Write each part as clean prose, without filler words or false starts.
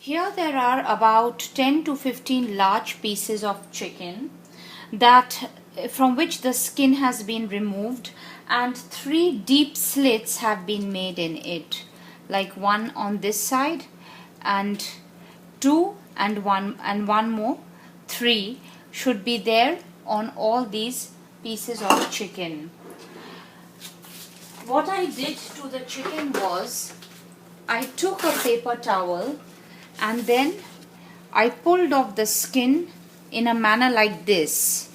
Here there are about 10 to 15 large pieces of chicken that from which the skin has been removed, and 3 deep slits have been made in it, like one on this side and 2 and one more. 3 should be there on all these pieces of chicken. What I did to the chicken was I took a paper towel and then I pulled off the skin in a manner like this,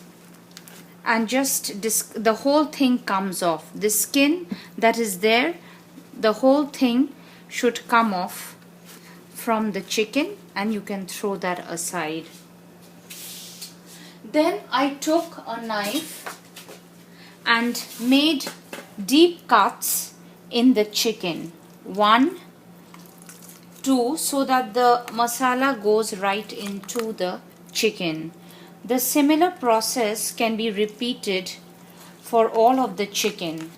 and just the whole thing comes off. The skin that is there, the whole thing should come off from the chicken, and you can throw that aside. Then I took a knife and made deep cuts in the chicken. 1, 2, so that the masala goes right into the chicken. The similar process can be repeated for all of the chicken.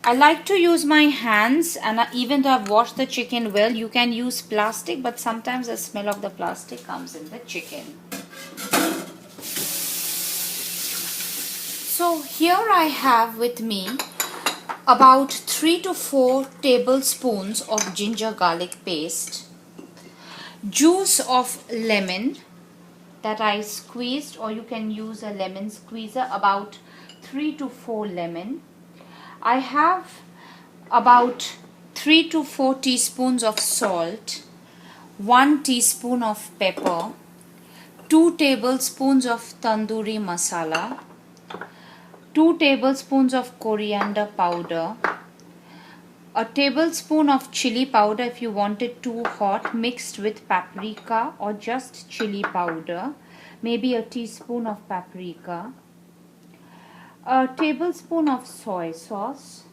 I like to use my hands, and even though I've washed the chicken well, you can use plastic, but sometimes the smell of the plastic comes in the chicken. So here I have with me about 3 to 4 tablespoons of ginger garlic paste, juice of lemon that I squeezed, or you can use a lemon squeezer, about 3 to 4 lemon. I have about 3 to 4 teaspoons of salt, 1 teaspoon of pepper, 2 tablespoons of tandoori masala, 2 tablespoons of coriander powder, a tablespoon of chili powder if you want it too hot, mixed with paprika or just chili powder, maybe a teaspoon of paprika, a tablespoon of soy sauce,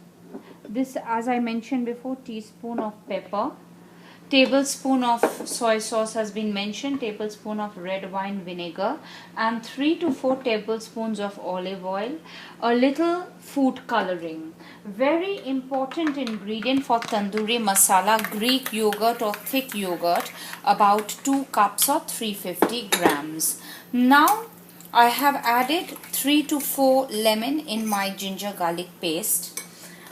this, as I mentioned before, teaspoon of pepper, tablespoon of soy sauce has been mentioned, tablespoon of red wine vinegar, and 3 to 4 tablespoons of olive oil, a little food coloring. Very important ingredient for tandoori masala, Greek yogurt or thick yogurt, about 2 cups or 350 grams. Now I have added 3 to 4 lemon in my ginger garlic paste.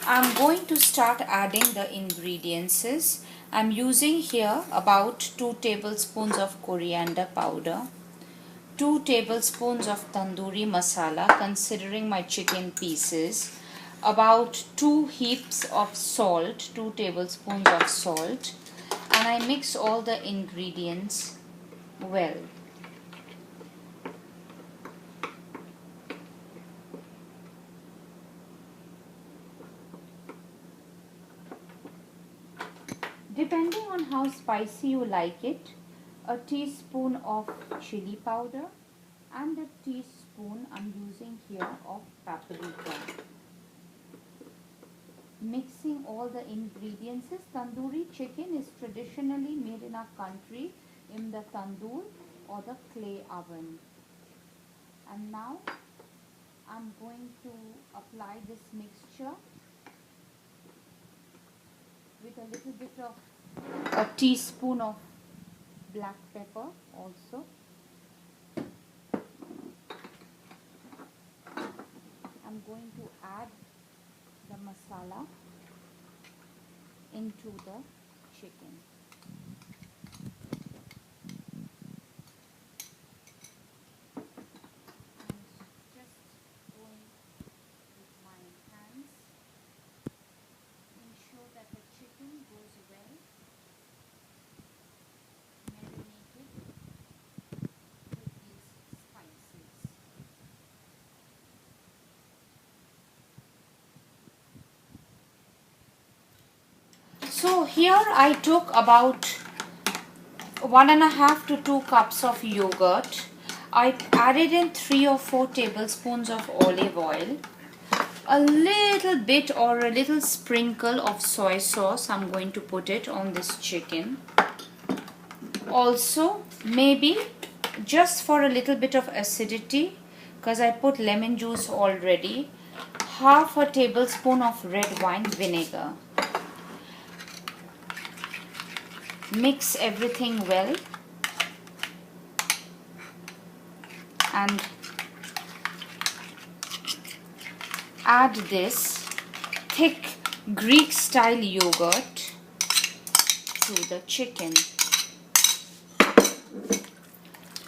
I'm going to start adding the ingredients. I'm using here about 2 tablespoons of coriander powder, 2 tablespoons of tandoori masala considering my chicken pieces, about 2 heaps of salt, 2 tablespoons of salt, and I mix all the ingredients well. Depending on how spicy you like it, a teaspoon of chili powder and a teaspoon I'm using here of paprika. Mixing all the ingredients. Tandoori chicken is traditionally made in our country in the tandoor or the clay oven. And now I'm going to apply this mixture with a little bit of a teaspoon of black pepper also. I'm going to add the masala into the chicken. So here I took about 1.5 to 2 cups of yogurt. I added in 3 or 4 tablespoons of olive oil, a little bit or a little sprinkle of soy sauce. I'm going to put it on this chicken. Also, maybe just for a little bit of acidity, because I put lemon juice already, half a tablespoon of red wine vinegar. Mix everything well and add this thick Greek style yogurt to the chicken.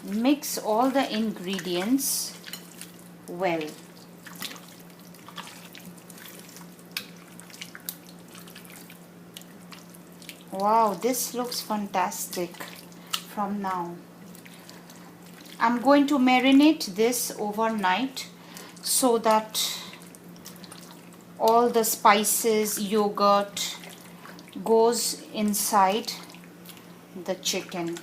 Mix all the ingredients well. Wow, this looks fantastic from now. I'm going to marinate this overnight so that all the spices, yogurt goes inside the chicken.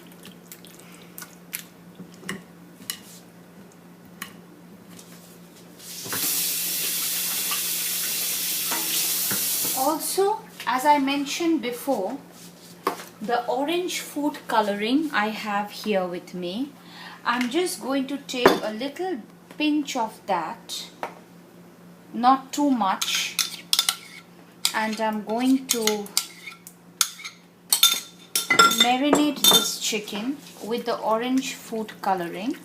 Also, as I mentioned before, the orange food coloring I have here with me. I'm just going to take a little pinch of that, not too much, and I'm going to marinate this chicken with the orange food coloring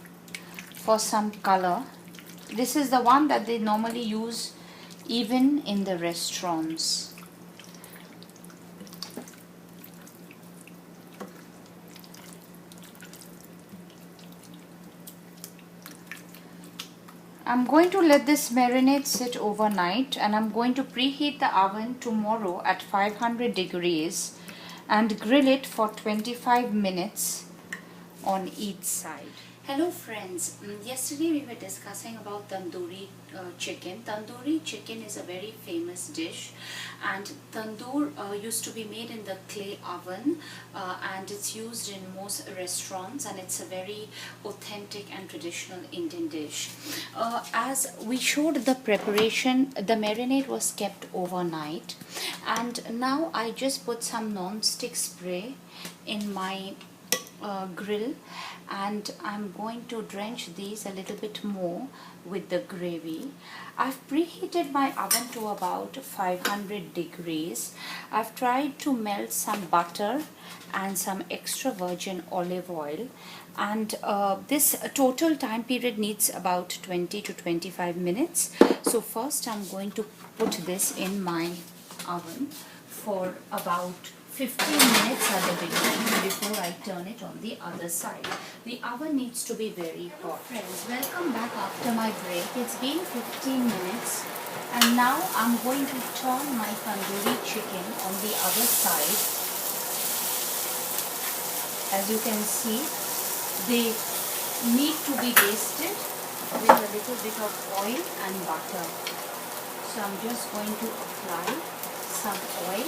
for some color. This is the one that they normally use even in the restaurants. I'm going to let this marinade sit overnight, and I'm going to preheat the oven tomorrow at 500 degrees and grill it for 25 minutes on each side. Hello friends, yesterday we were discussing about tandoori chicken. Tandoori chicken is a very famous dish, and tandoor used to be made in the clay oven, and it's used in most restaurants, and it's a very authentic and traditional Indian dish. As we showed the preparation, the marinade was kept overnight, and now I just put some non-stick spray in my grill, and I'm going to drench these a little bit more with the gravy. I've preheated my oven to about 500 degrees. I've tried to melt some butter and some extra virgin olive oil, and this total time period needs about 20 to 25 minutes. So first I'm going to put this in my oven for about 15 minutes at the beginning before I turn it on the other side. The oven needs to be very hot. Friends, welcome back after my break. It's been 15 minutes, and now I'm going to turn my tandoori chicken on the other side. As you can see, they need to be basted with a little bit of oil and butter. So I'm just going to apply some oil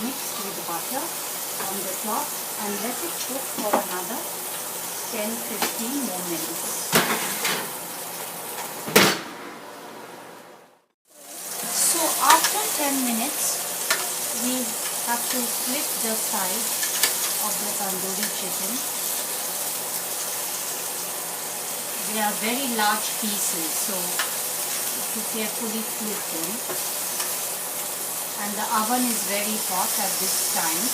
mixed with butter on the top and let it cook for another 10-15 more minutes. So after 10 minutes, we have to flip the side of the tandoori chicken. They are very large pieces, so you carefully flip them. And the oven is very hot at this time,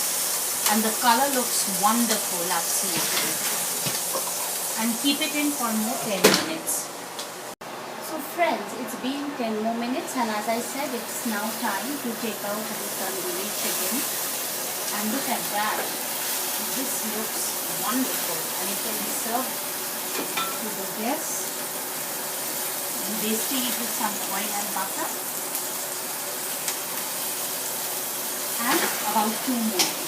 and the color looks wonderful, absolutely. And keep it in for more 10 minutes. So friends, it's been 10 more minutes, and as I said, it's now time to take out the tandoori chicken. And look at that, this looks wonderful, and it can be served to the guests. And basting it with some oil and butter. And about 2 more.